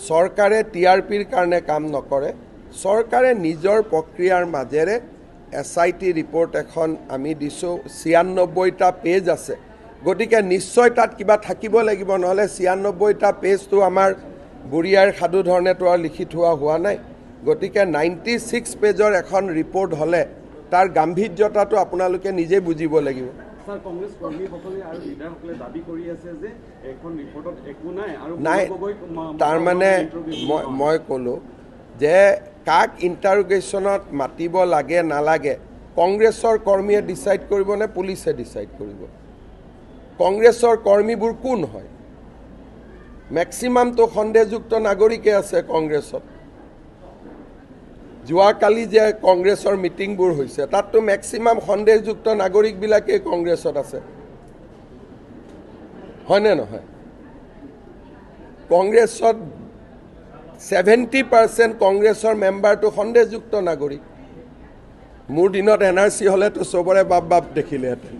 চৰকাৰে টিআৰপিৰ কাৰণে কাম নকৰে চৰকাৰে নিজৰ প্ৰক্ৰিয়াৰ মাজেৰে SIT ৰিপৰ্ট এখন আমি দিছোঁ 96টা পেজ আছে গতিকে নিশ্চয় তাত কিবা থাকিব লাগিব নহলে 96টা পেজটো আমাৰ বুঢ়িয়াৰ সাধু ধৰণেতো আৰু লিখি থোৱা হোৱা নাই গতিকে 96 পেজৰ এখন ৰিপৰ্ট হলে তাৰ গাম্ভীৰ্যতাটো আপোনালোকে নিজে বুজিব লাগিব স্যাৰ কংগ্ৰেস কৰ্মীসকলে আৰু লিডাৰসকলে দাবী কৰি আছে যে এখন ৰিপৰ্টত একো নাই আৰু তাৰ মানে মই ক'লো যে কাক ইণ্টাৰোগেশ্যনত মাতিব লাগে নালাগে কংগ্ৰেছৰ কৰ্মীয়ে ডিসাইড কৰিব নে পুলিচে ডিসাইড কৰিব কংগ্ৰেছৰ কৰ্মীবোৰ কোন হয় ম্যাক্সিমাম তো সন্দেহযুক্ত নাগৰিকে আছে কংগ্ৰেছত যোৱাকালি যে কংগ্ৰেছৰ মিটিংবোৰ হৈছে তাততো ম্যাক্সিমাম সন্দেহযুক্ত নাগৰিকবিলাকে কংগ্ৰেছত আছে হয়নে নহয় কংগ্ৰেছত 70% কংগ্ৰেছৰ মেম্বাৰটো সন্দেহযুক্ত নাগৰিক মোৰ দিনত NRC হলেতো সবৰে বাপ বাপ দেখিলেহেঁতেন